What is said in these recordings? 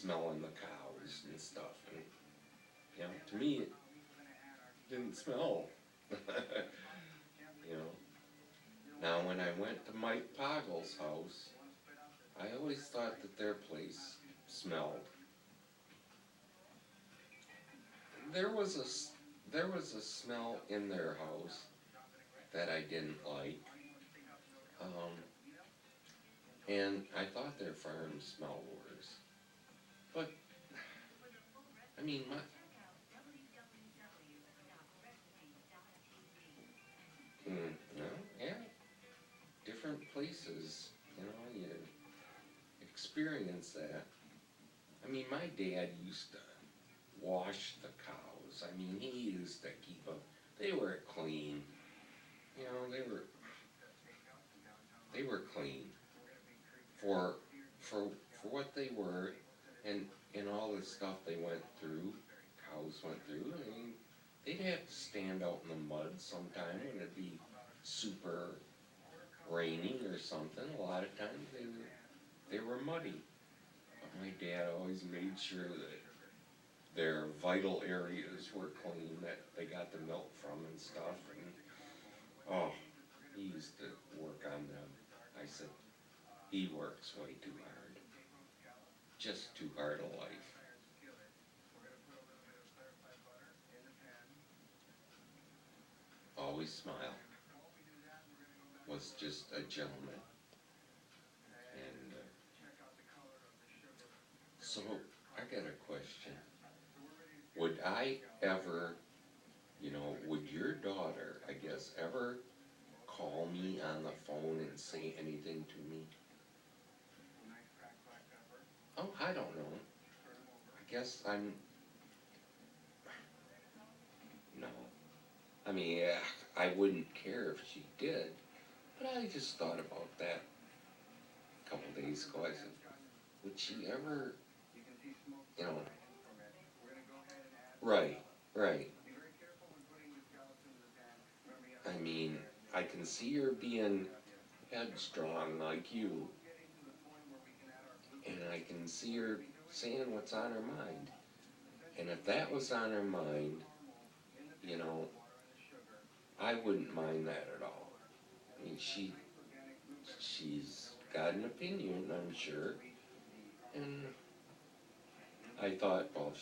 smelling the cows and stuff. And, you know, to me, it didn't smell. You know. Now, when I went to Mike Poggle's house, I always thought that their place smelled. There was a smell in their house that I didn't like, and I thought their farm smelled worse. But I mean, no, yeah, different places, you know, you experience that. I mean, my dad used to wash the cows. I mean, he used to keep them. They were clean. You know, they were clean for what they were, and all the stuff they went through. Cows went through. I mean, they'd have to stand out in the mud sometime when it'd be super raining or something. A lot of times they were muddy. But my dad always made sure that their vital areas were clean, that they got the milk from and stuff. And oh, he used to work on them. I said, he works way too hard. Just too hard a life. Always smile. Was just a gentleman. And so I got a question. Would I ever, you know, would your daughter, I guess, ever call me on the phone and say anything to me? Oh, I don't know. I guess no. I mean, yeah, I wouldn't care if she did, but I just thought about that a couple days ago. I said, would she ever, you know, right. I mean, I can see her being headstrong like you, and I can see her saying what's on her mind. And if that was on her mind, you know, I wouldn't mind that at all. I mean, she's got an opinion, I'm sure, and I thought, well,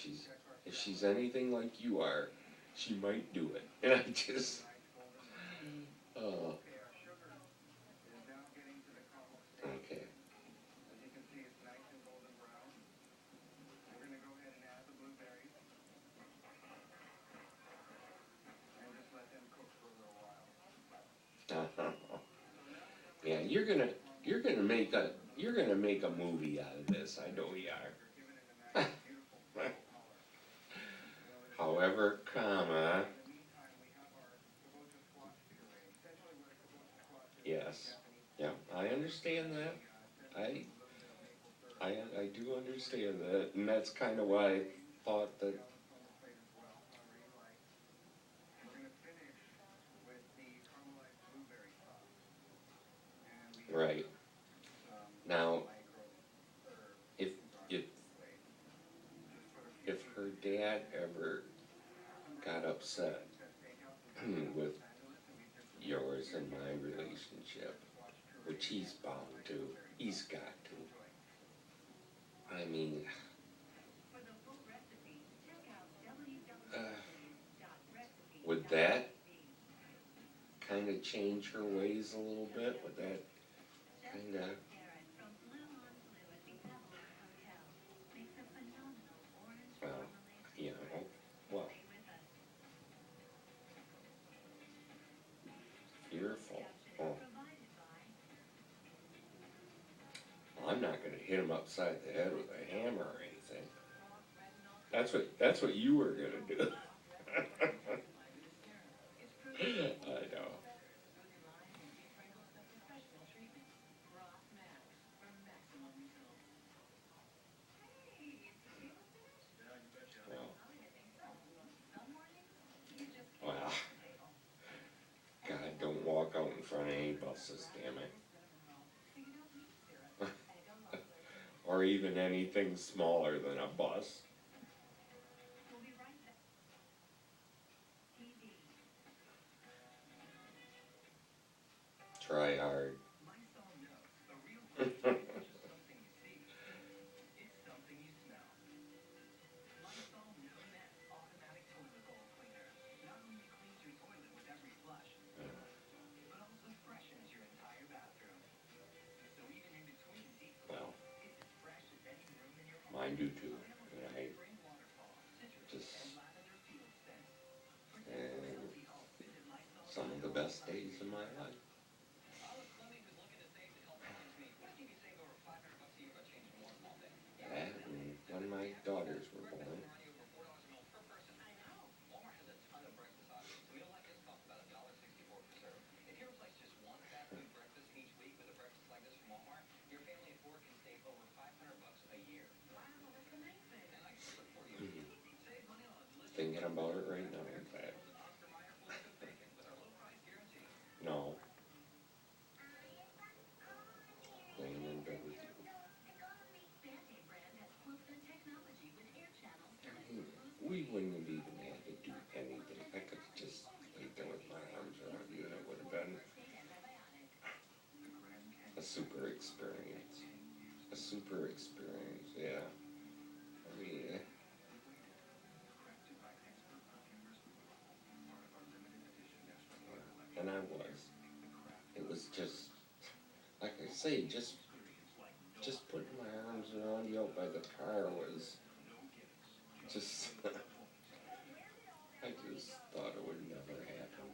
if she's anything like you are, she might do it. And I just, okay. Yeah, you're gonna make a movie out of this. I know you are. However, comma. Yes. Yeah, I understand that. I do understand that, and that's kind of why I thought that. Right. Now, if if if her dad ever got upset with yours and my relationship, which he's bound to, he's got to. I mean, would that kind of change her ways a little bit? Would that kind of? Well, you know, well, fearful. Oh. Well, I'm not going to hit him upside the head with a hammer or anything. That's what you were going to do. I know. Well, God, don't walk out in front of any buses, damn it. Or even anything smaller than a bus. Try hard. Well, mine do too. And I just, and some of the best days of my life. That and when my daughters were born. Thinking about it right now, in fact. No. Laying in bed with you. I mean, we wouldn't have even had to do anything. I could have just laid there with my arms around you and it would have been a super experience. A super experience, yeah. I mean, and I was. It was just, like I say, just putting my arms around you out by the car was just, I just thought it would never happen.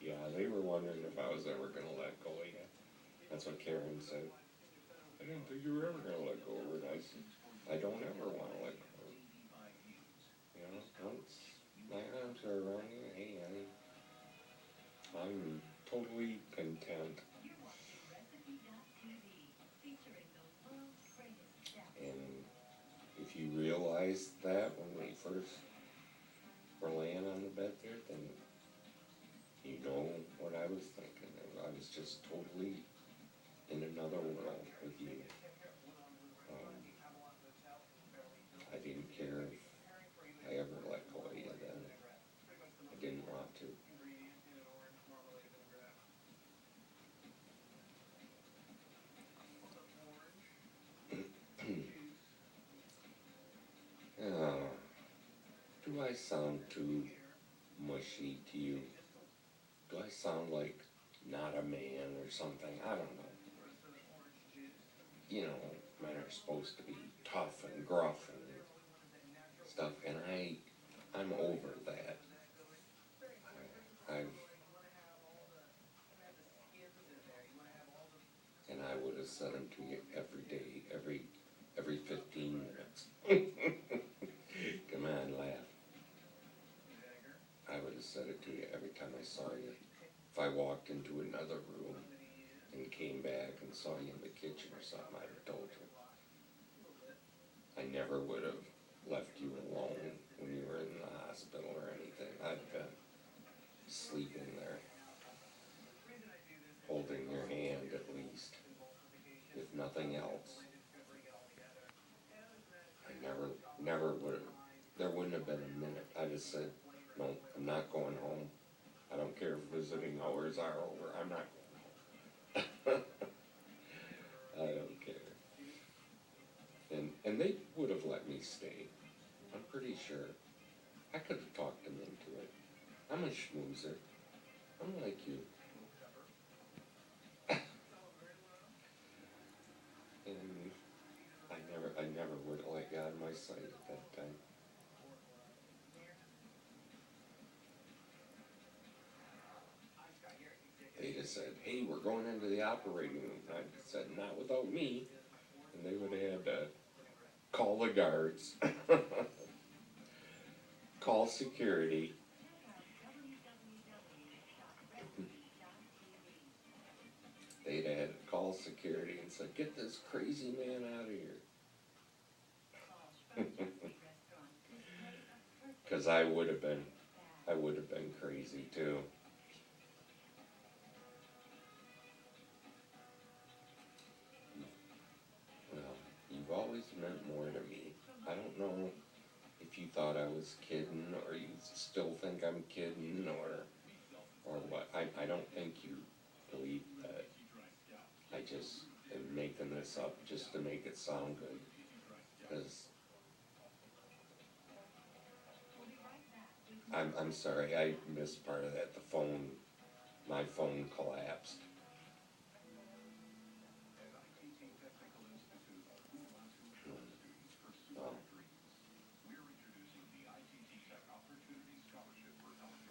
Yeah, they were wondering if I was ever going to let go of you. That's what Karen said. I didn't think you were ever going to let go of her. And I said, I don't ever want to let go of her. You know, once my arms are around you, hey, I'm totally content. And if you realize that when we first were laying on the bed there, then you know what I was thinking. I was just totally in another world with you. I didn't care if I ever let go of you then. I didn't want to. Do I sound too mushy to you? Do I sound like not a man or something? I don't know. You know, men are supposed to be tough and gruff and stuff, and I'm over that. And I would have said them to you every day, every 15 minutes. Come on, laugh. I would have said it to you every time I saw you. If I walked into another room and came back and saw you in the kitchen or something, I'd have told you. I never would have left you alone when you were in the hospital or anything. I'd have been sleeping there, holding your hand at least, if nothing else. I never would have, there wouldn't have been a minute. I just said, no, I'm not going home. I don't care if visiting hours are over. I'm not going home. I don't care. And they would have let me stay. I'm pretty sure. I could have talked them into it. I'm a schmoozer. I'm like you. And I never would have let you out of my sight at that time. They just said, hey, we're going into the operating room. And I said, not without me. And they would have had to call the guards, call security. They'd have had to call security and said, get this crazy man out of here. Because I would have been crazy too. know if you thought I was kidding, or you still think I'm kidding, or what. I don't think you believe that I just am making this up just to make it sound good. Because I'm sorry, I missed part of that. My phone collapsed. Well,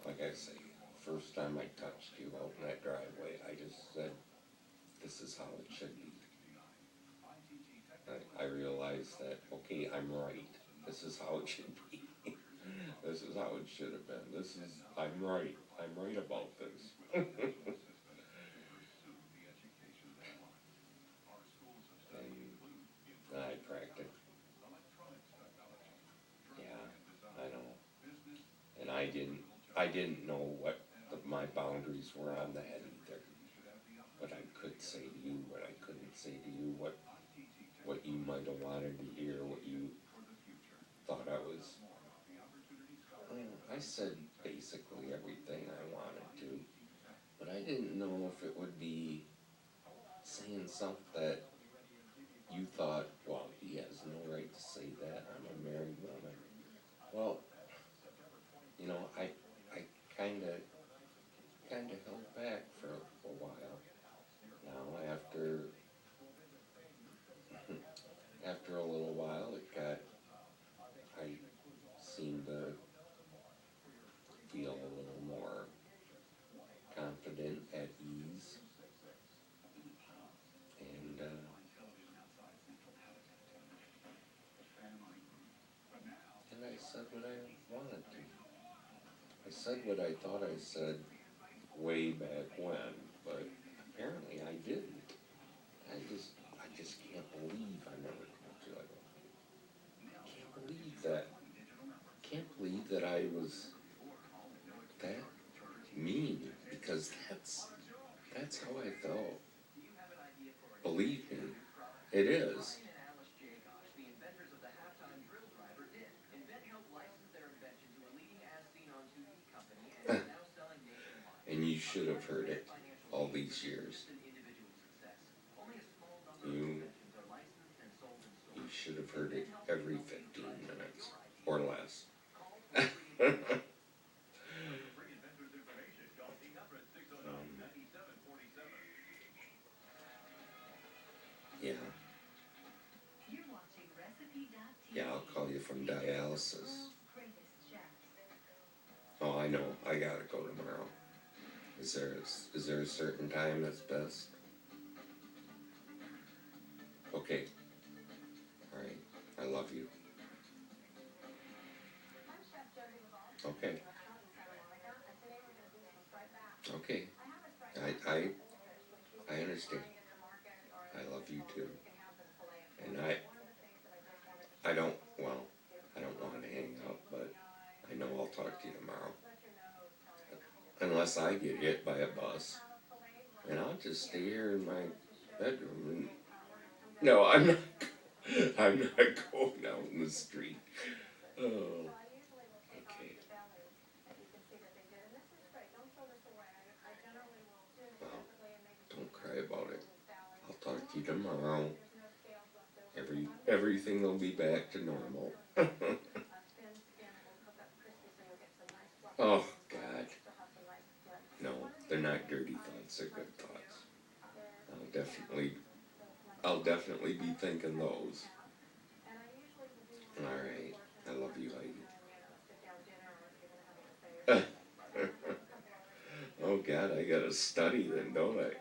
like I say, first time I touched you out in that driveway, I just said, this is how it should be. I realized that, okay, I'm right. This is how it should be. This is how it should have been. I'm right. I'm right about this. And I practiced. Yeah, I know. And I didn't know what my boundaries were on that either. What I could say to you, what I couldn't say to you, what you might have wanted to hear, what you thought I was. I said basically everything I wanted to, but I didn't know if it would be saying something that you thought, well, he has no right to say that. I'm a married woman. Well, you know, I kind of held back for a while. Now after a little while, I seemed to feel a little more confident, at ease, and I said what I wanted to. I said what I thought I said way back when, but apparently I didn't. I just can't believe I never told you I don't. Can't believe that. Can't believe that I was that mean, because that's how I felt. Believe me, it is. And you should have heard it all these years. You should have heard it every 15 minutes or less. Yeah. Yeah, I'll call you from dialysis. Oh, I know. I gotta go tomorrow. Is there a certain time that's best? Okay. All right. I love you. Okay. Okay. I understand. I love you too. And I don't want to hang up, but I know I'll talk to you tomorrow. Unless I get hit by a bus. And I'll just stay here in my bedroom and no, I'm not going out in the street. Oh. Okay. Well, don't cry about it. I'll talk to you tomorrow. Everything will be back to normal. Oh, God. No, they're not dirty thoughts, they're good thoughts. I'll definitely be thinking those. Alright, I love you, Heidi. Oh, God, I gotta study then, don't I?